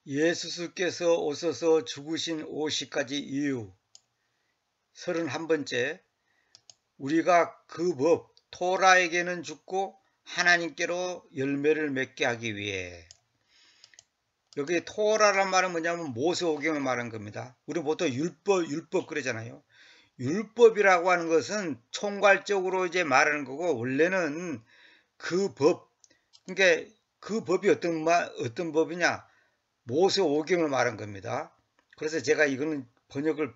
예수께서 오셔서 죽으신 50가지 이유 31번째, 우리가 그 법 토라에게는 죽고 하나님께로 열매를 맺게 하기 위해. 여기 토라란 말은 뭐냐면 모세오경을 말한 겁니다. 우리 보통 율법 그러잖아요. 율법이라고 하는 것은 총괄적으로 이제 말하는 거고, 원래는 그 법, 그러니까 그 법이 어떤 법이냐, 모세오경을 말한 겁니다. 그래서 제가 이거는 번역을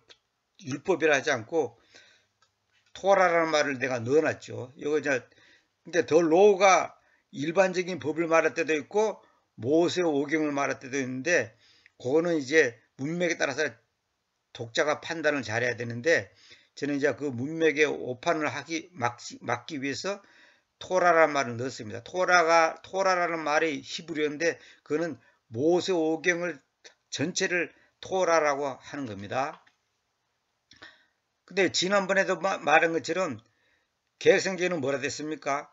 율법이라 하지 않고 토라라는 말을 내가 넣어놨죠. 이거 이제 근데 더 로우가 일반적인 법을 말할 때도 있고 모세오경을 말할 때도 있는데, 그거는 이제 문맥에 따라서 독자가 판단을 잘해야 되는데, 저는 이제 그 문맥의 오판을 막기 위해서 토라라는 말을 넣었습니다. 토라라는 말이 히브리어인데, 그거는 모세오경을 전체를 토라라고 하는 겁니다. 근데 지난번에도 말한 것처럼 개혁성경은 뭐라 됐습니까?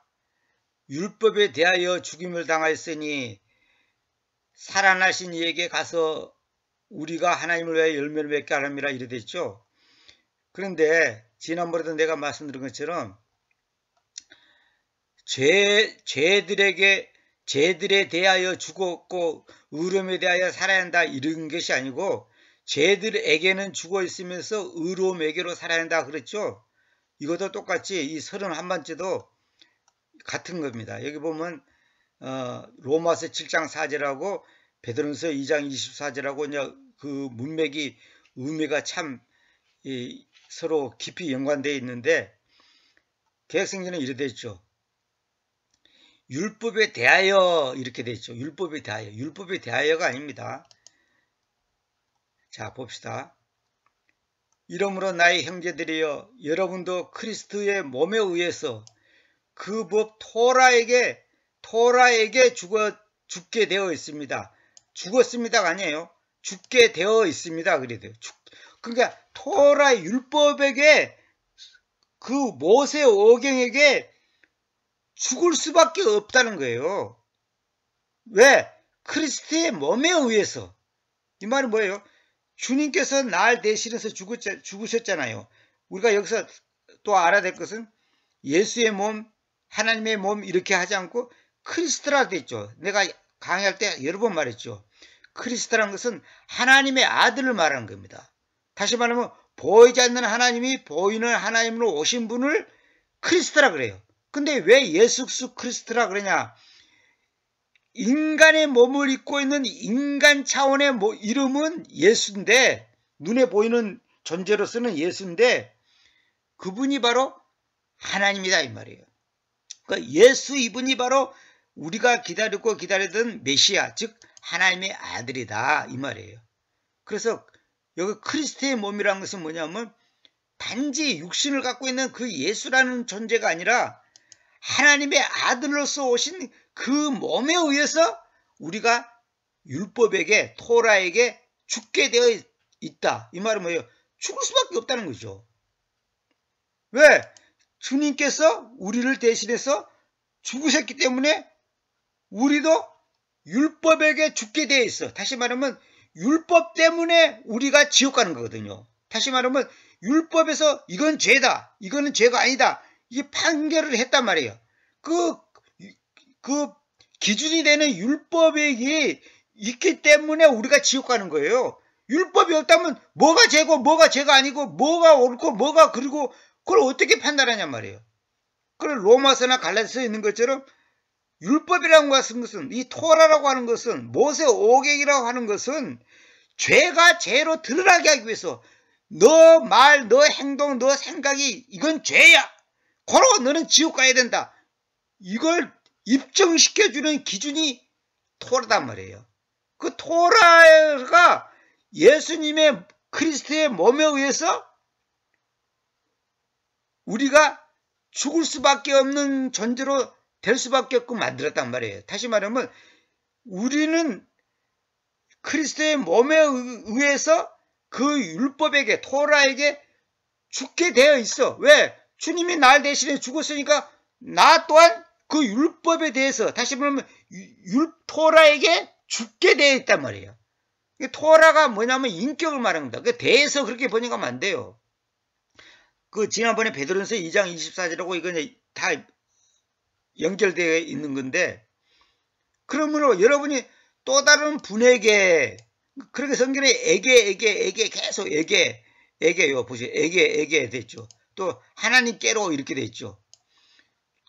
율법에 대하여 죽임을 당하였으니 살아나신 이에게 가서 우리가 하나님을 위하여 열매를 맺게 하랍니다, 이래 됐죠. 그런데 지난번에도 내가 말씀드린 것처럼 죄들에 대하여 죽었고 의로움에 대하여 살아야 한다, 이런 것이 아니고 죄들에게는 죽어 있으면서 의로움에게로 살아야 한다 그랬죠. 이것도 똑같이 이 31번째도 같은 겁니다. 여기 보면 로마서 7장 4절하고 베드로전서 2장 24절하고 이제 그 문맥이 의미가 참 서로 깊이 연관되어 있는데, 개혁성경은 이렇게 되어 있죠. 율법에 대하여 이렇게 되어 있죠. 율법에 대하여. 율법에 대하여가 아닙니다. 자, 봅시다. 이러므로 나의 형제들이여, 여러분도 그리스도의 몸에 의해서 그 법 토라에게 죽게 되어 있습니다. 죽었습니다가 아니에요. 죽게 되어 있습니다. 그래도 그러니까 토라의 율법에게, 그 모세오경에게 죽을 수밖에 없다는 거예요. 왜? 그리스도의 몸에 의해서. 이 말은 뭐예요? 주님께서 날 대신해서 죽으셨잖아요. 우리가 여기서 또 알아야 될 것은 예수의 몸, 하나님의 몸 이렇게 하지 않고 크리스토라 됐죠. 내가 강의할 때 여러 번 말했죠. 크리스토라는 것은 하나님의 아들을 말하는 겁니다. 다시 말하면 보이지 않는 하나님이 보이는 하나님으로 오신 분을 크리스토라 그래요. 근데 왜 예수 크리스토라 그러냐? 인간의 몸을 입고 있는 인간 차원의 이름은 예수인데, 눈에 보이는 존재로서는 예수인데, 그분이 바로 하나님이다 이 말이에요. 그러니까 예수 이분이 바로 우리가 기다리던 메시아, 즉 하나님의 아들이다 이 말이에요. 그래서 여기 그리스도의 몸이라는 것은 뭐냐면 단지 육신을 갖고 있는 그 예수라는 존재가 아니라 하나님의 아들로서 오신 그 몸에 의해서 우리가 율법에게, 토라에게 죽게 되어 있다. 이 말은 뭐예요? 죽을 수밖에 없다는 거죠. 왜? 주님께서 우리를 대신해서 죽으셨기 때문에 우리도 율법에게 죽게 되어 있어. 다시 말하면 율법 때문에 우리가 지옥 가는 거거든요. 다시 말하면 율법에서 이건 죄다, 이거는 죄가 아니다, 이 판결을 했단 말이에요. 그 기준이 되는 율법이 있기 때문에 우리가 지옥 가는 거예요. 율법이 없다면 뭐가 죄고 뭐가 죄가 아니고 뭐가 옳고 뭐가 그리고 그걸 어떻게 판단하냔 말이에요. 그걸 로마서나 갈라디아서에 있는 것처럼 율법이라고 하는 것은, 이 토라라고 하는 것은, 모세오경이라고 하는 것은 죄가 죄로 드러나게 하기 위해서 너 말, 너 행동, 너 생각이 이건 죄야, 고로 너는 지옥 가야 된다, 이걸 입증시켜주는 기준이 토라단 말이에요. 그 토라가 예수님의 그리스도의 몸에 의해서 우리가 죽을 수밖에 없는 존재로 될 수밖에 없고 만들었단 말이에요. 다시 말하면 우리는 그리스도의 몸에 의해서 그 율법에게, 토라에게 죽게 되어 있어. 왜? 주님이 날 대신에 죽었으니까 나 또한 그 율법에 대해서, 다시 말하면 토라에게 죽게 되어 있단 말이에요. 토라가 뭐냐면 인격을 말합니다. 그 대해서 그렇게 번역하면 안 돼요. 그 지난번에 베드로전서 2장 24절하고 이건 다 연결되어 있는 건데, 그러므로 여러분이 또 다른 분에게, 그렇게 성경에 에게 계속 에게요. 보세요. 에게 됐죠. 또 하나님께로 이렇게 됐죠.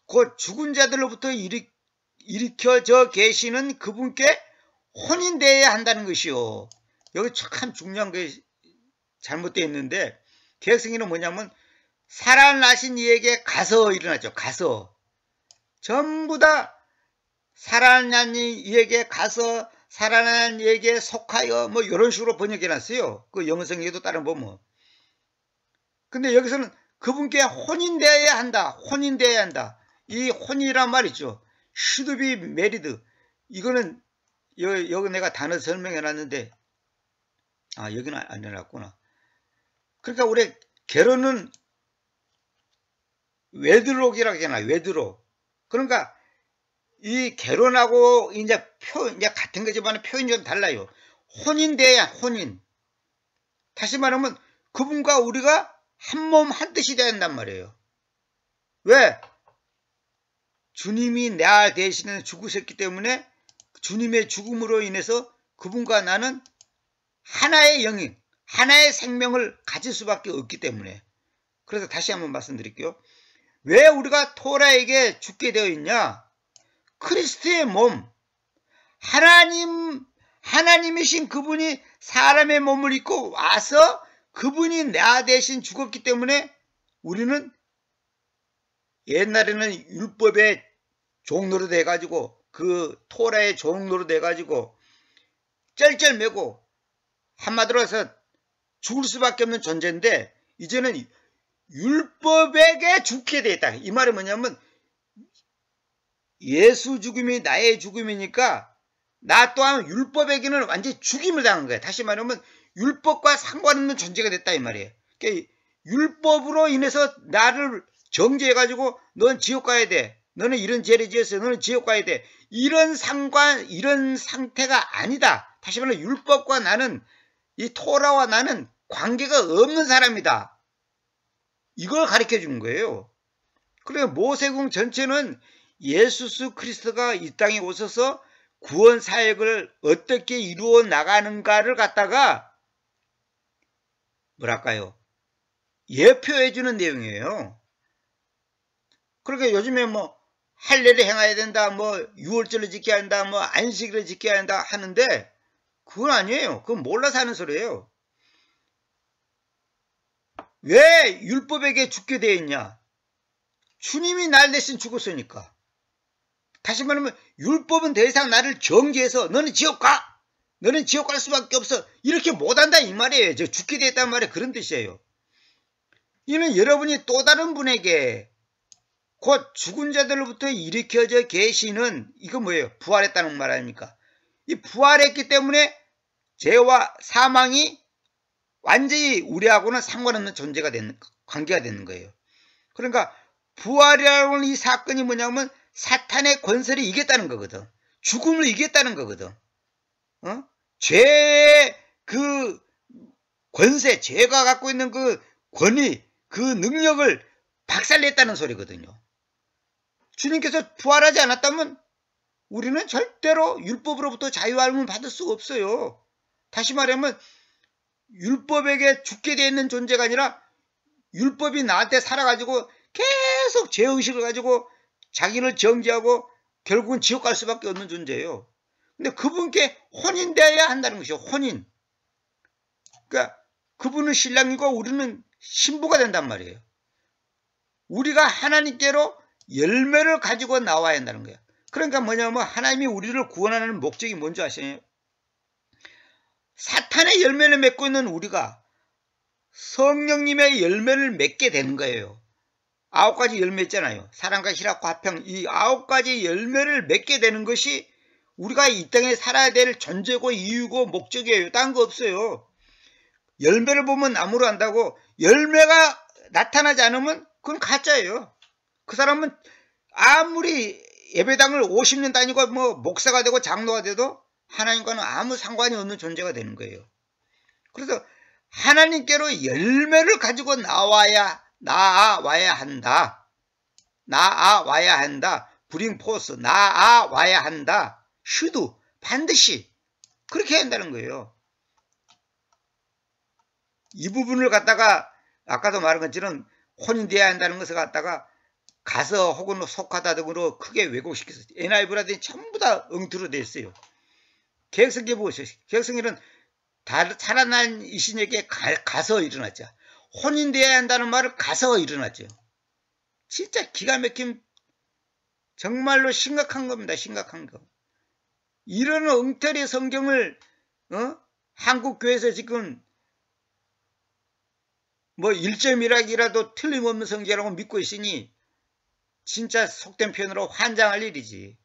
곧 죽은 자들로부터 일으켜져 계시는 그분께 혼인되어야 한다는 것이요. 여기 참 중요한 게 잘못되어 있는데, 개혁성경은 뭐냐면 살아나신 이에게 가서 일어났죠. 가서. 전부 다 살아난 이에게 가서 살아난 이에게 속하여 뭐 이런 식으로 번역해놨어요. 그 영어성에도 따른 보면. 근데 여기서는 그분께 혼인되어야 한다. 혼인되어야 한다. 이 혼이란 말이죠. should be married. 이거는 여기 내가 단어 설명해놨는데, 여기는 안 해놨구나. 그러니까 우리 결혼은 웨드록이라고 하잖아요. 웨드록. 그러니까 이 결혼하고 이제 같은 거지만 표현이 좀 달라요. 혼인돼야 혼인. 다시 말하면 그분과 우리가 한 몸 한 뜻이 돼야 한단 말이에요. 왜? 주님이 나 대신에 죽으셨기 때문에 주님의 죽음으로 인해서 그분과 나는 하나의 영인, 하나의 생명을 가질 수밖에 없기 때문에. 그래서 다시 한번 말씀드릴게요. 왜 우리가 토라에게 죽게 되어 있냐? 그리스도의 몸, 하나님이신 그분이 사람의 몸을 입고 와서 그분이 나 대신 죽었기 때문에 우리는 옛날에는 율법의 종로로 돼가지고 그 토라의 종로로 돼가지고 쩔쩔매고 한마디로 해서 죽을 수밖에 없는 존재인데, 이제는 율법에게 죽게 되었다. 이 말은 뭐냐면 예수 죽음이 나의 죽음이니까 나 또한 율법에게는 완전히 죽임을 당한 거야. 다시 말하면 율법과 상관없는 존재가 됐다 이 말이에요. 그러니까 율법으로 인해서 나를 정죄해가지고 넌 지옥 가야 돼. 너는 이런 죄를 지었어. 너는 지옥 가야 돼. 이런 상태가 아니다. 다시 말하면 율법과 나는, 이 토라와 나는 관계가 없는 사람이다. 이걸 가르쳐 주는 거예요. 그래서 모세궁 전체는 예수 그리스도가 이 땅에 오셔서 구원 사역을 어떻게 이루어 나가는가를 갖다가 뭐랄까요? 예표해 주는 내용이에요. 그러니까 요즘에 뭐 할례를 행해야 된다, 뭐 유월절을 지켜야 한다, 뭐 안식일을 지켜야 한다 하는데 그건 아니에요. 그건 몰라서 하는 소리예요. 왜 율법에게 죽게 되어 있냐? 주님이 날 대신 죽었으니까. 다시 말하면 율법은 더 이상 나를 정죄해서 너는 지옥 가! 너는 지옥 갈 수밖에 없어. 이렇게 못한다 이 말이에요. 저 죽게 되었단 말이에요. 그런 뜻이에요. 이는 여러분이 또 다른 분에게 곧 죽은 자들로부터 일으켜져 계시는, 이거 뭐예요? 부활했다는 말 아닙니까? 이 부활했기 때문에 죄와 사망이 완전히 우리하고는 상관없는 존재가 되는, 관계가 되는 거예요. 그러니까 부활이라는 이 사건이 뭐냐면 사탄의 권세를 이겼다는 거거든. 죽음을 이겼다는 거거든. 죄의 그 권세, 죄가 갖고 있는 그 권위, 그 능력을 박살냈다는 소리거든요. 주님께서 부활하지 않았다면 우리는 절대로 율법으로부터 자유함을 받을 수가 없어요. 다시 말하면 율법에게 죽게 되어 있는 존재가 아니라 율법이 나한테 살아가지고 계속 죄의식을 가지고 자기를 정죄하고 결국은 지옥 갈 수밖에 없는 존재예요. 근데 그분께 혼인되어야 한다는 것이죠. 혼인. 그러니까 그분은 신랑이고 우리는 신부가 된단 말이에요. 우리가 하나님께로 열매를 가지고 나와야 한다는 거예요. 그러니까 뭐냐면 하나님이 우리를 구원하는 목적이 뭔지 아시나요? 사탄의 열매를 맺고 있는 우리가 성령님의 열매를 맺게 되는 거예요. 9가지 열매 있잖아요. 사랑과 희락과 화평, 이 9가지 열매를 맺게 되는 것이 우리가 이 땅에 살아야 될 존재고 이유고 목적이에요. 딴 거 없어요. 열매를 보면 나무로 한다고 열매가 나타나지 않으면 그건 가짜예요. 그 사람은 아무리 예배당을 50년 다니고 뭐 목사가 되고 장로가 돼도 하나님과는 아무 상관이 없는 존재가 되는 거예요. 그래서 하나님께로 열매를 가지고 나와야 한다. 나아와야 한다. bring forth. 나아와야 한다. should. 반드시. 그렇게 한다는 거예요. 이 부분을 갖다가 아까도 말한 것처럼 혼인되어야 한다는 것을 갖다가 가서 혹은 속하다 등으로 크게 왜곡시켰어요. NIV라든지 전부 다 엉터리로 되어 있어요. 개혁성경 보세요. 개혁성경은 살아난 이 신에게 가서 일어났죠. 혼인되어야 한다는 말을 가서 일어났죠. 진짜 기가 막힌 정말로 심각한 겁니다. 심각한 거. 이런 엉터리 성경을 한국교회에서 지금 뭐 1점이라기라도 틀림없는 성경이라고 믿고 있으니 진짜 속된 표현으로 환장할 일이지.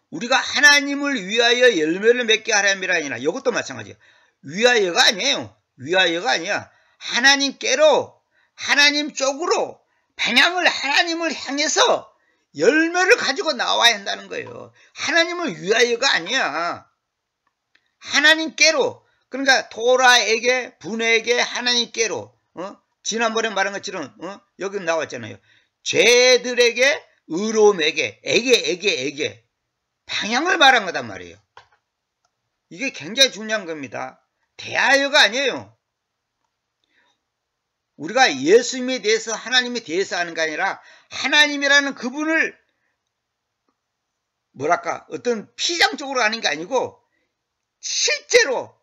우리가 하나님을 위하여 열매를 맺게 하람이라 아니라 이것도 마찬가지야. 위하여가 아니에요. 위하여가 아니야. 하나님께로 하나님 쪽으로 방향을 하나님을 향해서 열매를 가지고 나와야 한다는 거예요. 하나님을 위하여가 아니야. 하나님께로. 그러니까 토라에게 분에게 하나님께로 지난번에 말한 것처럼 여기 나왔잖아요. 죄들에게 의로움에게 에게 방향을 말한 거단 말이에요. 이게 굉장히 중요한 겁니다. 대하여가 아니에요. 우리가 예수님에 대해서 하나님에 대해서 하는 게 아니라 하나님이라는 그분을 뭐랄까 어떤 피상적으로 하는 게 아니고 실제로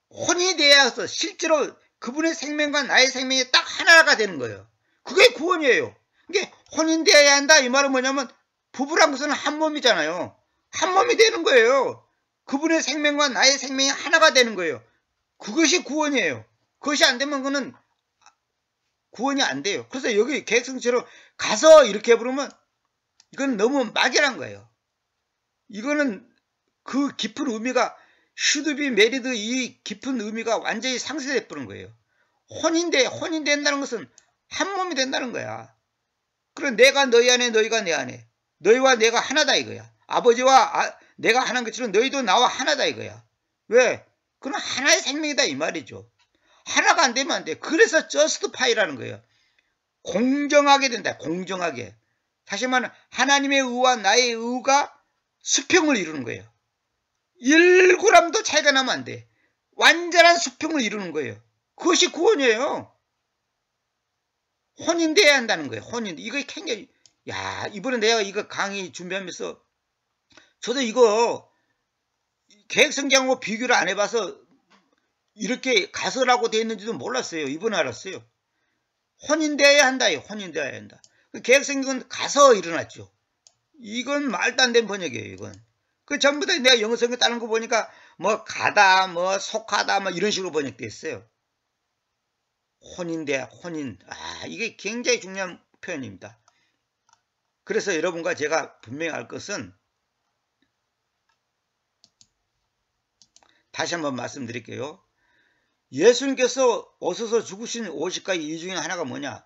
혼이 되어서 실제로 그분의 생명과 나의 생명이 딱 하나가 되는 거예요. 그게 구원이에요. 이게 혼인되어야 한다 이 말은 뭐냐면 부부란 것은 한 몸이잖아요. 한 몸이 되는 거예요. 그분의 생명과 나의 생명이 하나가 되는 거예요. 그것이 구원이에요. 그것이 안 되면 그거는 구원이 안 돼요. 그래서 여기 계획성처럼 가서 이렇게 부르면 이건 너무 막연한 거예요. 이거는 그 깊은 의미가 should be married 이 깊은 의미가 완전히 상쇄돼 버린 거예요. 혼인된다는 것은 한 몸이 된다는 거야. 그럼 내가 너희 안에 너희가 내 안에 너희와 내가 하나다 이거야. 아버지와 내가 하나인 것처럼 너희도 나와 하나다 이거야. 왜? 그건 하나의 생명이다 이 말이죠. 하나가 안 되면 안 돼. 그래서 justify라는 거예요. 공정하게 된다. 공정하게. 다시 말하면 하나님의 의와 나의 의가 수평을 이루는 거예요. 1g도 차이가 나면 안 돼. 완전한 수평을 이루는 거예요. 그것이 구원이에요. 혼인돼야 한다는 거예요. 혼인. 이거 굉장히 이번에 내가 이거 강의 준비하면서 저도 이거 계획성경하고 비교를 안 해봐서 이렇게 가서라고 되어 있는지도 몰랐어요. 이번에 알았어요. 혼인돼야 한다요. 혼인돼야 한다. 계획성경은 가서 일어났죠. 이건 말도 안 되는 번역이에요. 이건. 그 전부 다 내가 영어 성경 따는 거 보니까 뭐 가다, 뭐 속하다, 뭐 이런 식으로 번역되어 있어요. 혼인돼야 혼인. 이게 굉장히 중요한 표현입니다. 그래서 여러분과 제가 분명히 알 것은 다시 한번 말씀드릴게요. 예수님께서 오셔서 죽으신 오십가지 이유 중에 하나가 뭐냐?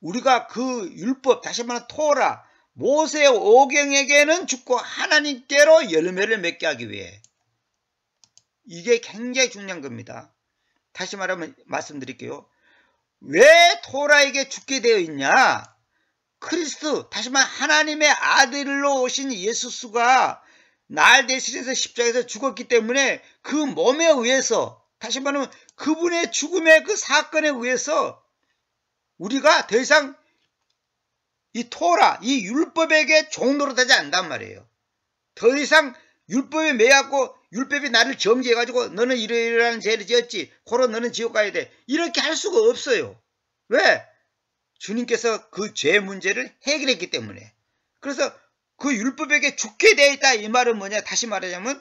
우리가 그 율법, 다시 말하면 토라, 모세 오경에게는 죽고 하나님께로 열매를 맺게 하기 위해. 이게 굉장히 중요한 겁니다. 다시 말하면 말씀드릴게요. 왜 토라에게 죽게 되어 있냐? 크리스트, 다시 말하면 하나님의 아들로 오신 예수가 날 대신해서 십자가에서 죽었기 때문에 그 몸에 의해서, 다시 말하면 그분의 죽음의 그 사건에 의해서 우리가 더 이상 이 토라, 이 율법에게 종로로 되지 않단 말이에요. 더 이상 율법에 매였고 율법이 나를 정죄해가지고 너는 이러이러한 죄를 지었지, 고로 너는 지옥 가야 돼, 이렇게 할 수가 없어요. 왜? 주님께서 그 죄 문제를 해결했기 때문에. 그래서 그 율법에게 죽게 되어 있다 이 말은 뭐냐? 다시 말하자면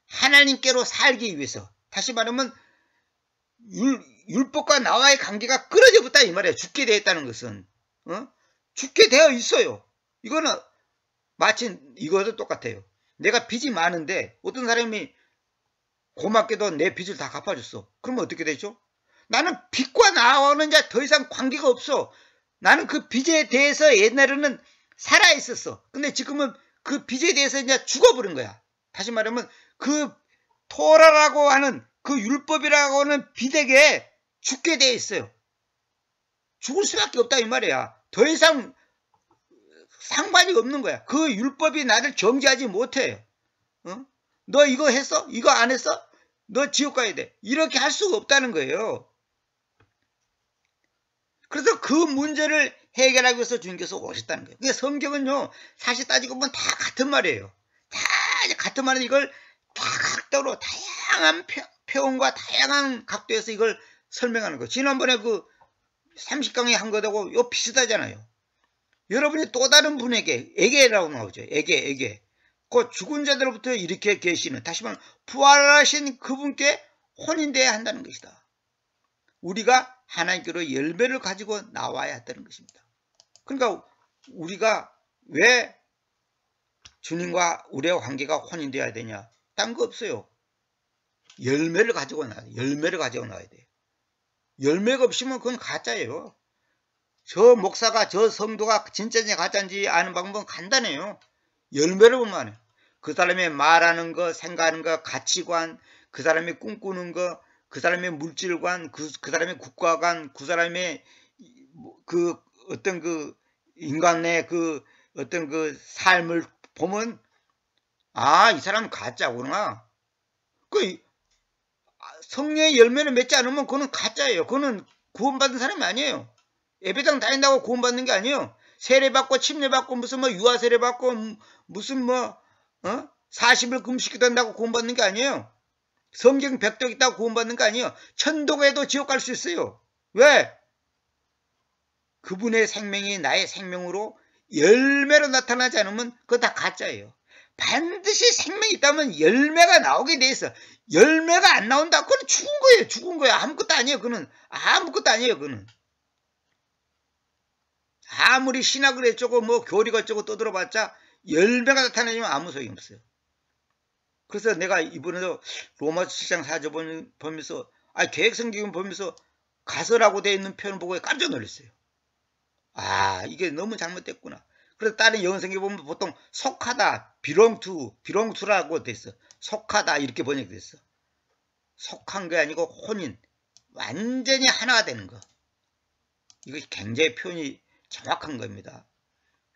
하나님께로 살기 위해서, 다시 말하면 율법과 나와의 관계가 끊어져 붙다 이 말이에요. 죽게 되어 있다는 것은 죽게 되어 있어요. 이거는 마치 이거도 똑같아요. 내가 빚이 많은데 어떤 사람이 고맙게도 내 빚을 다 갚아줬어. 그러면 어떻게 되죠? 나는 빚과 나와는 이제 더 이상 관계가 없어. 나는 그 빚에 대해서 옛날에는 살아있었어. 근데 지금은 그 빚에 대해서 이제 죽어버린 거야. 다시 말하면 그 토라라고 하는 그 율법이라고 하는 비대기에 죽게 돼 있어요. 죽을 수밖에 없다 이 말이야. 더 이상 상관이 없는 거야. 그 율법이 나를 정죄하지 못해. 너 이거 했어? 이거 안 했어? 너 지옥 가야 돼. 이렇게 할 수가 없다는 거예요. 그래서 그 문제를 해결하기 위해서 주님께서 오셨다는 거예요. 그러니까 성경은요, 사실 따지고 보면 다 같은 말이에요. 다 같은 말은 이걸 다 각도로 다양한 표현과 다양한 각도에서 이걸 설명하는 거예요. 지난번에 그 30강에 한 거하고 이거 비슷하잖아요. 여러분이 또 다른 분에게, 에게라고 나오죠. 에게. 그 죽은 자들로부터 이렇게 계시는, 다시 말하면 부활하신 그분께 혼인되어야 한다는 것이다. 우리가 하나님께로 열매를 가지고 나와야 한다는 것입니다. 그러니까 우리가 왜 주님과 우리의 관계가 혼인되어야 되냐? 딴 거 없어요. 열매를 가지고 나와야 돼. 열매를 가지고 나와야 돼. 열매가 없으면 그건 가짜예요. 저 목사가, 저 성도가 진짜인지 가짜인지 아는 방법은 간단해요. 열매를 보면 해요. 그 사람의 말하는 거, 생각하는 거, 가치관, 그 사람의 꿈꾸는 거, 그 사람의 물질관, 그 사람의 국가관, 그 사람의 그 어떤 그 인간의 그 어떤 그 삶을 보면, 아, 이 사람은 가짜구나. 그 성령의 열매를 맺지 않으면 그거는 가짜예요. 그거는 구원받은 사람이 아니에요. 예배당 다닌다고 구원받는 게 아니에요. 세례받고 침례받고 무슨 뭐 유아 세례받고 무슨 뭐 40일 금식기도 한다고 구원받는 게 아니에요. 성경 백독 있다고 구원받는 거 아니에요. 천도에도 지옥 갈 수 있어요. 왜? 그분의 생명이 나의 생명으로 열매로 나타나지 않으면 그거 다 가짜예요. 반드시 생명이 있다면 열매가 나오게 돼 있어. 열매가 안 나온다? 그건 죽은 거예요. 죽은 거예요. 아무것도 아니에요. 그는 아무것도 아니에요. 그는 아무리 신학을 어쩌고 뭐 교리가 어쩌고 떠들어봤자 열매가 나타나면 아무 소용이 없어요. 그래서 내가 이번에도 로마서 7장 4절 보면서 계획성경 보면서 가설하고 되어 있는 표현 보고 깜짝 놀랐어요. 아, 이게 너무 잘못됐구나. 그래서 다른 영성경 보면 보통 속하다, 비롱투라고 돼 있어. 속하다 이렇게 번역됐어. 속한 게 아니고 혼인, 완전히 하나가 되는 거. 이거 굉장히 표현이 정확한 겁니다.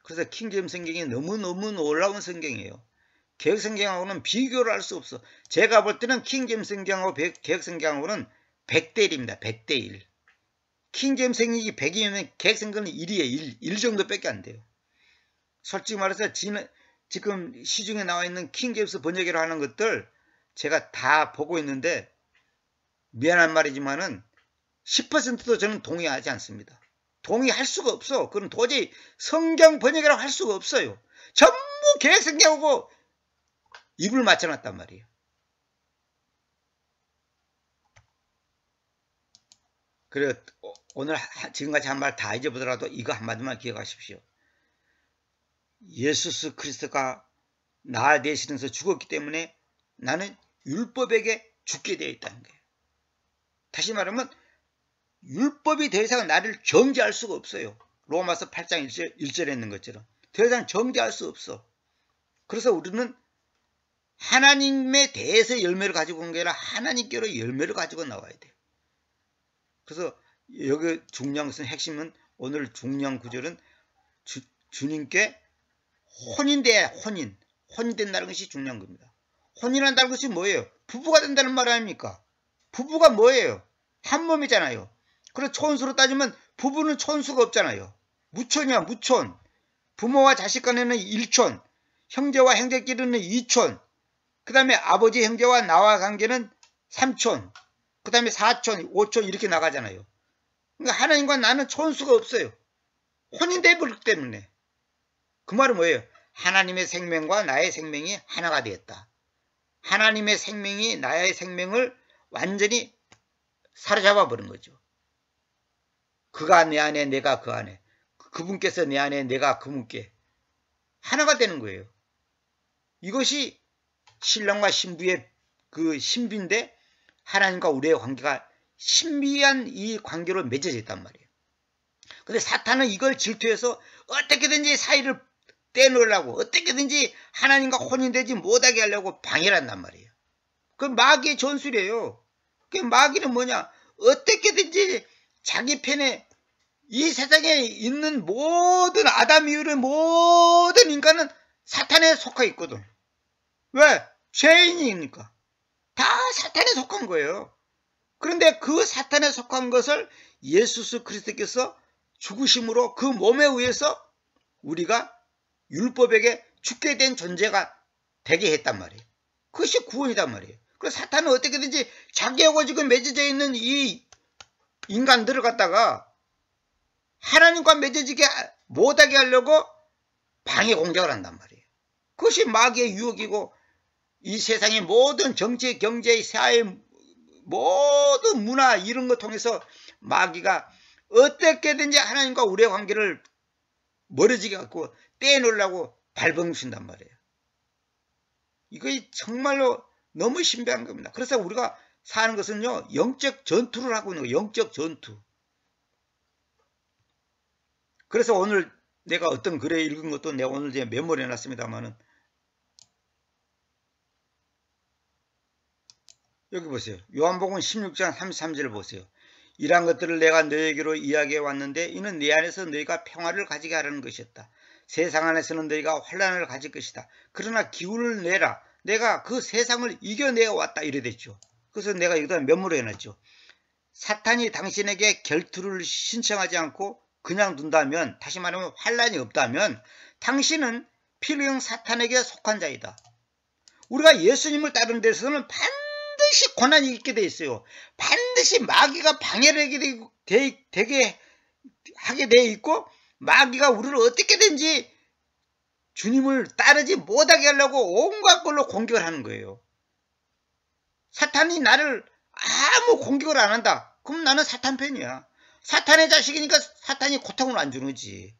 그래서 킹제임스 성경이 너무너무 놀라운 성경이에요. 개혁성경하고는 비교를 할 수 없어. 제가 볼 때는 킹제임스 성경하고 개혁성경하고는 100대 1입니다. 100대 1. 킹제임스 성경이 100이면 개혁성경은 1이에요. 1 정도밖에 안 돼요. 솔직히 말해서 지금 시중에 나와 있는 킹제임스 번역이라고 하는 것들 제가 다 보고 있는데 미안한 말이지만은 10%도 저는 동의하지 않습니다. 동의할 수가 없어. 그건 도저히 성경 번역이라고 할 수가 없어요. 전부 개혁성경하고 입을 맞춰놨단 말이에요. 그래 오늘 지금까지 한 말 다 잊어보더라도 이거 한마디만 기억하십시오. 예수 그리스도가 나 대신해서 죽었기 때문에 나는 율법에게 죽게 되어 있다는 거예요. 다시 말하면 율법이 더 이상 나를 정죄할 수가 없어요. 로마서 8장 1절에 있는 것처럼 더 이상 정죄할 수 없어. 그래서 우리는 하나님에 대해서 열매를 가지고 온 게 아니라 하나님께로 열매를 가지고 나와야 돼요. 그래서 여기 중요한 것은 핵심은 오늘 중요한 구절은 주님께 혼인돼야 혼인된다는 것이 중요한 겁니다. 혼인한다는 것이 뭐예요? 부부가 된다는 말 아닙니까? 부부가 뭐예요? 한 몸이잖아요. 그리고 촌수로 따지면 부부는 촌수가 없잖아요. 무촌이야 무촌. 부모와 자식 간에는 1촌, 형제와 형제끼리는 2촌, 그 다음에 아버지 형제와 나와 관계는 3촌, 그 다음에 4촌, 5촌 이렇게 나가잖아요. 그러니까 하나님과 나는 촌수가 없어요. 혼인돼 버렸기 때문에. 그 말은 뭐예요? 하나님의 생명과 나의 생명이 하나가 되었다. 하나님의 생명이 나의 생명을 완전히 사로잡아 버린 거죠. 그가 내 안에 내가 그 안에, 그분께서 내 안에 내가 그분께 하나가 되는 거예요. 이것이 신랑과 신부의 그 신비인데 하나님과 우리의 관계가 신비한 이 관계로 맺어져 있단 말이에요. 근데 사탄은 이걸 질투해서 어떻게든지 사이를 떼놓으려고 어떻게든지 하나님과 혼인되지 못하게 하려고 방해를 한단 말이에요. 그 마귀의 전술이에요. 그 마귀는 뭐냐? 어떻게든지 자기 편에 이 세상에 있는 모든 아담 이후의 모든 인간은 사탄에 속해 있거든. 왜? 죄인이니까. 다 사탄에 속한 거예요. 그런데 그 사탄에 속한 것을 예수 그리스도께서 죽으심으로 그 몸에 의해서 우리가 율법에게 죽게 된 존재가 되게 했단 말이에요. 그것이 구원이단 말이에요. 그래서 사탄은 어떻게든지 자기하고 지금 맺어져 있는 이 인간들을 갖다가 하나님과 맺어지게 못하게 하려고 방해 공작을 한단 말이에요. 그것이 마귀의 유혹이고 이 세상의 모든 정치, 경제, 사회, 모든 문화 이런 거 통해서 마귀가 어떻게든지 하나님과 우리의 관계를 멀어지게 갖고 떼놓으려고 발버둥친단 말이에요. 이거 정말로 너무 신비한 겁니다. 그래서 우리가 사는 것은요, 영적 전투를 하고 있는 거예요. 영적 전투. 그래서 오늘 내가 어떤 글에 읽은 것도 내가 오늘 이제 메모를 해놨습니다만은, 여기 보세요. 요한복음 16장 33절을 보세요. 이러한 것들을 내가 너희에게로 이야기해 왔는데 이는 내 안에서 너희가 평화를 가지게 하라는 것이었다. 세상 안에서는 너희가 환난을 가질 것이다. 그러나 기운을 내라. 내가 그 세상을 이겨내어 왔다. 이래 됐죠. 그래서 내가 여기다 메모를 해놨죠. 사탄이 당신에게 결투를 신청하지 않고 그냥 둔다면, 다시 말하면 환난이 없다면 당신은 필경 사탄에게 속한 자이다. 우리가 예수님을 따르는 데서는 반드시 고난이 있게 돼 있어요. 반드시 마귀가 방해를 하게 돼 있고, 마귀가 우리를 어떻게든지 주님을 따르지 못하게 하려고 온갖 걸로 공격을 하는 거예요. 사탄이 나를 아무 공격을 안 한다. 그럼 나는 사탄 편이야. 사탄의 자식이니까 사탄이 고통을 안 주는 거지.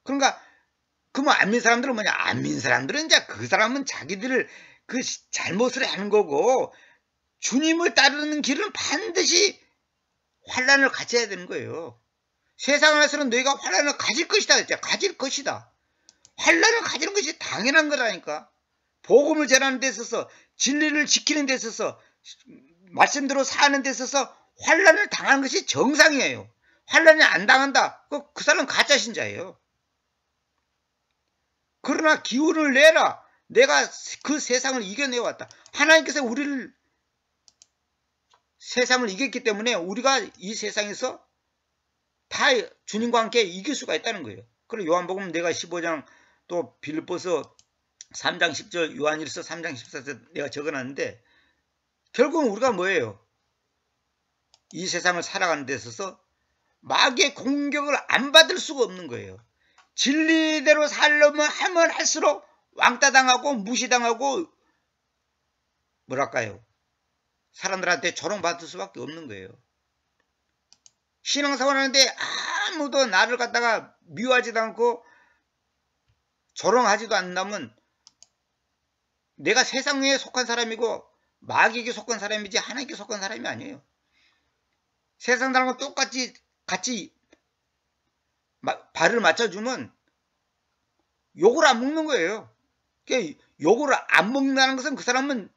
그러니까 그러면 안 믿는 사람들은 뭐냐? 안 믿는 사람들은 이제 그 사람은 자기들을 그 잘못을 하는 거고, 주님을 따르는 길은 반드시 환난을 가져야 되는 거예요. 세상 안에서는 너희가 환난을 가질 것이다. 진짜 가질 것이다. 환난을 가지는 것이 당연한 거라니까. 복음을 전하는 데 있어서, 진리를 지키는 데 있어서, 말씀대로 사는 데 있어서 환난을 당하는 것이 정상이에요. 환난이 안 당한다. 그 사람은 가짜 신자예요. 그러나 기운을 내라. 내가 그 세상을 이겨내왔다. 하나님께서 우리를 세상을 이겼기 때문에 우리가 이 세상에서 다 주님과 함께 이길 수가 있다는 거예요. 그리고 요한복음 내가 15장 또 빌립보서 3장 10절 요한일서 3장 14절 내가 적어놨는데, 결국은 우리가 뭐예요? 이 세상을 살아가는 데 있어서 마귀의 공격을 안 받을 수가 없는 거예요. 진리대로 살려면 하면 할수록 왕따당하고 무시당하고 뭐랄까요? 사람들한테 조롱받을 수밖에 없는 거예요. 신앙생활 하는데 아무도 나를 갖다가 미워하지도 않고 조롱하지도 않는다면 내가 세상에 속한 사람이고 마귀에게 속한 사람이지 하나님께 속한 사람이 아니에요. 세상 사람과 똑같이 같이 발을 맞춰주면 욕을 안 먹는 거예요. 욕을 안 먹는다는 것은 그 사람은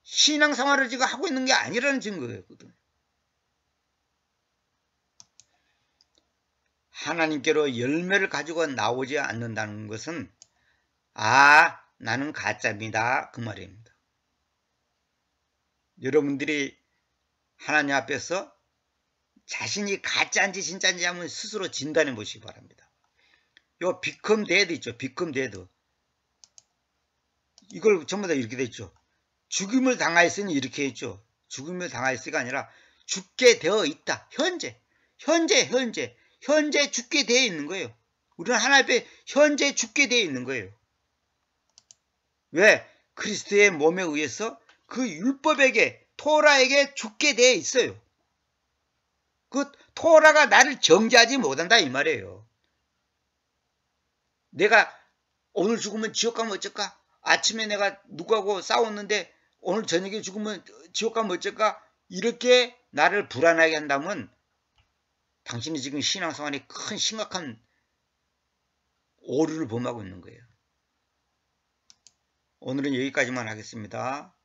신앙생활을 지금 하고 있는 게 아니라는 증거예요. 하나님께로 열매를 가지고 나오지 않는다는 것은 나는 가짜입니다. 그 말입니다. 여러분들이 하나님 앞에서 자신이 가짜인지 진짜인지 한번 스스로 진단해 보시기 바랍니다. 요 become dead 있죠. become dead. 이걸 전부 다 이렇게 돼 있죠. 죽임을 당하였으니 이렇게 했죠. 죽임을 당하였으니가 아니라 죽게 되어 있다. 현재 죽게 되어 있는 거예요. 우리는 하나님 앞에 현재 죽게 되어 있는 거예요. 왜? 그리스도의 몸에 의해서 그 율법에게, 토라에게 죽게 되어 있어요. 그 토라가 나를 정죄하지 못한다 이 말이에요. 내가 오늘 죽으면 지옥 가면 어쩔까? 아침에 내가 누구하고 싸웠는데 오늘 저녁에 죽으면 지옥 가면 어쩔까? 이렇게 나를 불안하게 한다면 당신이 지금 신앙생활에 큰 심각한 오류를 범하고 있는 거예요. 오늘은 여기까지만 하겠습니다.